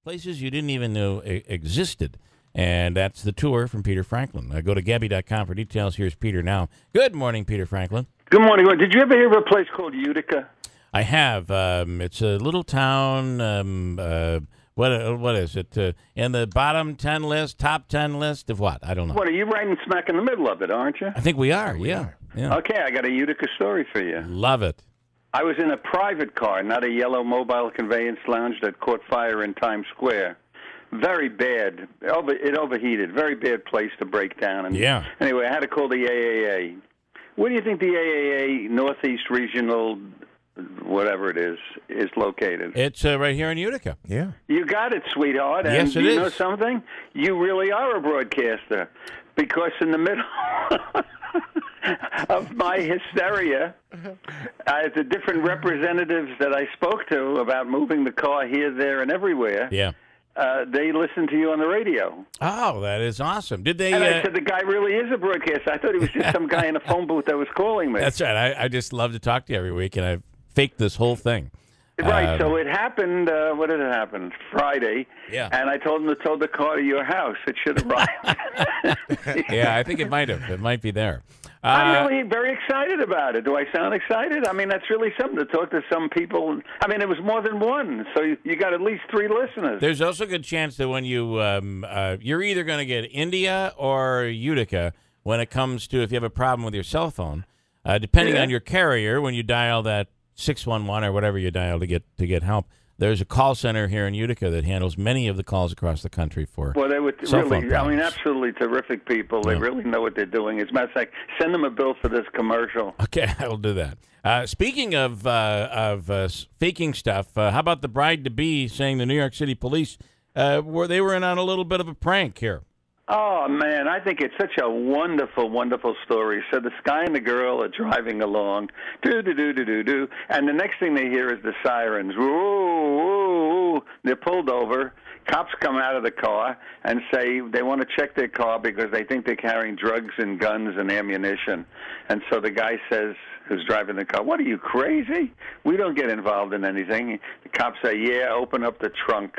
places you didn't even know existed. And that's the tour from Peter Franklin. Go to Gabby.com for details. Here's Peter now. Good morning, Peter Franklin. Good morning. Did you ever hear of a place called Utica? I have. It's a little town. What is it? In the bottom 10 list, top 10 list of what? I don't know. What, are you right smack in the middle of it, aren't you? I think we are, yeah. Okay, I got a Utica story for you. Love it. I was in a private car, not a yellow mobile conveyance lounge that caught fire in Times Square. Very bad. It overheated. Very bad place to break down. And yeah. Anyway, I had to call the AAA. Where do you think the AAA Northeast Regional, whatever it is located? It's right here in Utica. Yeah. You got it, sweetheart. And yes, it is. You know something? You really are a broadcaster. Because in the middle of my hysteria, the different representatives that I spoke to about moving the car here, there, and everywhere, they listened to you on the radio. Oh, that is awesome. Did they? And I said, the guy really is a broadcaster. I thought he was just some guy in a phone booth that was calling me. That's right. I just love to talk to you every week, and I've faked this whole thing. Right, so it happened, what did it happen? Friday. Yeah. And I told him to tow the car to your house. It should arrive. Yeah, I think it might have. It might be there. I'm really very excited about it. Do I sound excited? I mean, that's really something to talk to some people. I mean, it was more than one, so you got at least 3 listeners. There's also a good chance that when you're either going to get India or Utica when it comes to if you have a problem with your cell phone, depending on your carrier, when you dial that 611 or whatever you dial to get help. There's a call center here in Utica that handles many of the calls across the country for they were cell phone really, problems. absolutely terrific people. They really know what they're doing. As a matter of fact, send them a bill for this commercial. Okay, I will do that. Speaking of faking stuff, how about the bride-to-be saying the New York City police were in on a little bit of a prank here? Oh, man, I think it's such a wonderful, wonderful story. So this guy and the girl are driving along, do-do-do-do-do-do, and the next thing they hear is the sirens. Woo-woo-woo. They're pulled over. Cops come out of the car and say they want to check their car because they think they're carrying drugs and guns and ammunition. And so the guy says, who's driving the car, what, are you crazy? We don't get involved in anything. The cops say, yeah, open up the trunk.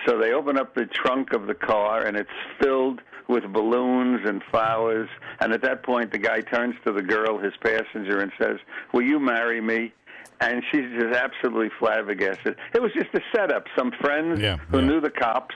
So they open up the trunk of the car, and it's filled with balloons and flowers. And at that point, the guy turns to the girl, his passenger, and says, will you marry me? And she's just absolutely flabbergasted. It was just a setup. Some friends who knew the cops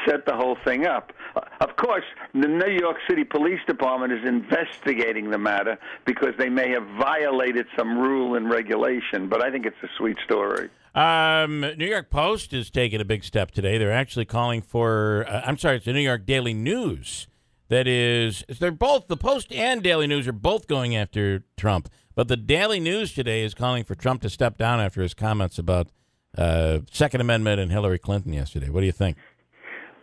set the whole thing up. Of course, the New York City Police Department is investigating the matter because they may have violated some rule and regulation, but I think it's a sweet story. New York Post is taking a big step today. They're actually calling for, it's the New York Daily News. That is, they're both, the Post and Daily News are both going after Trump. But the Daily News today is calling for Trump to step down after his comments about Second Amendment and Hillary Clinton yesterday. What do you think?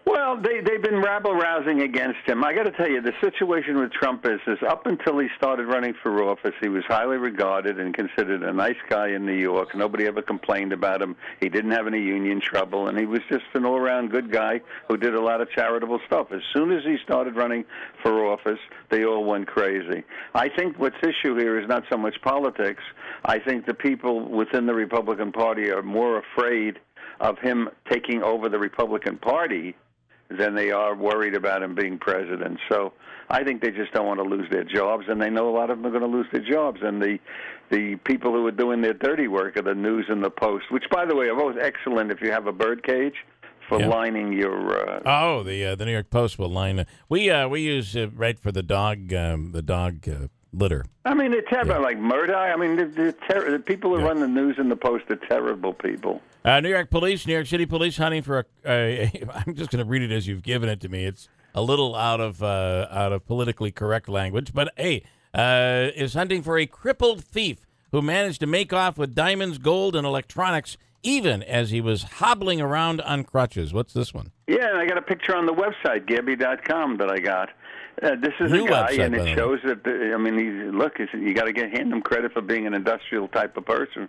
Well, they've been rabble-rousing against him. I got to tell you, the situation with Trump is up until he started running for office, he was highly regarded and considered a nice guy in New York. Nobody ever complained about him. He didn't have any union trouble, and he was just an all-around good guy who did a lot of charitable stuff. As soon as he started running for office, they all went crazy. I think what's issue here is not so much politics. I think the people within the Republican Party are more afraid of him taking over the Republican Party than they are worried about him being president. So I think they just don't want to lose their jobs, and they know a lot of them are going to lose their jobs. And the people who are doing their dirty work are the News and the Post, which, by the way, are both excellent if you have a bird cage for lining your... the New York Post will line... We use it right for the dog litter. I mean, they're terrible, like Murdoch. I mean, the people who run the News and the Post are terrible people. New York City Police hunting for I'm just going to read it as you've given it to me. It's a little out of politically correct language, but hey, is hunting for a crippled thief who managed to make off with diamonds, gold, and electronics, even as he was hobbling around on crutches. What's this one? Yeah, and I got a picture on the website, Gabby.com, that I got. This is New a guy, website, and it shows that, you got to hand him credit for being an industrious type of person,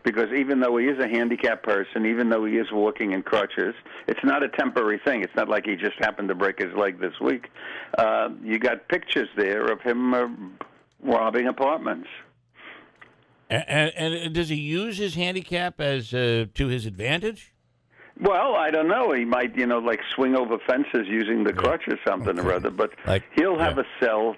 because even though he is a handicapped person, even though he is walking in crutches, it's not a temporary thing. It's not like he just happened to break his leg this week. You got pictures there of him robbing apartments. And does he use his handicap as to his advantage? Well, I don't know. He might, like swing over fences using the crutch or something or other. But he'll have a cell,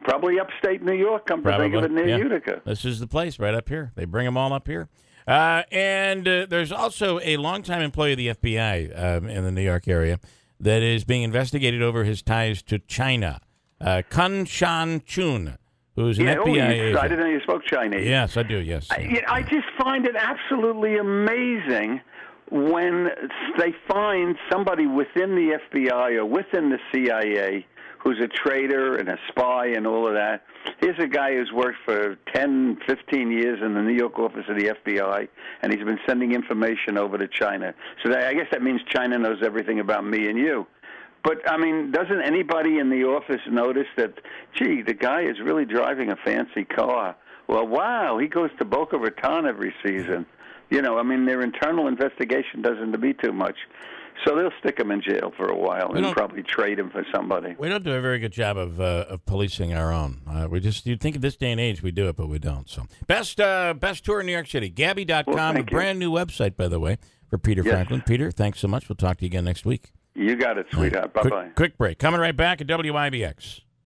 probably upstate New York, come to think of it, near Utica. This is the place right up here. They bring them all up here. And there's also a longtime employee of the FBI in the New York area that is being investigated over his ties to China. Kun Shan Chun, who's an FBI agent. I didn't know you spoke Chinese. Yes, I do, yes. I just find it absolutely amazing when they find somebody within the FBI or within the CIA who's a traitor and a spy and all of that. Here's a guy who's worked for 10, 15 years in the New York office of the FBI, and he's been sending information over to China. So I guess that means China knows everything about me and you. But, I mean, doesn't anybody in the office notice that, gee, the guy is really driving a fancy car? Well, wow, he goes to Boca Raton every season. Their internal investigation doesn't be too much. So they'll stick him in jail for a while and probably trade him for somebody. We don't do a very good job of policing our own. You'd think at this day and age we do it, but we don't. So best tour in New York City. Gabby.com, a brand new website, by the way, for Peter Franklin. Peter, thanks so much. We'll talk to you again next week. You got it, sweetheart. Bye-bye. Quick break. Coming right back at WIBX.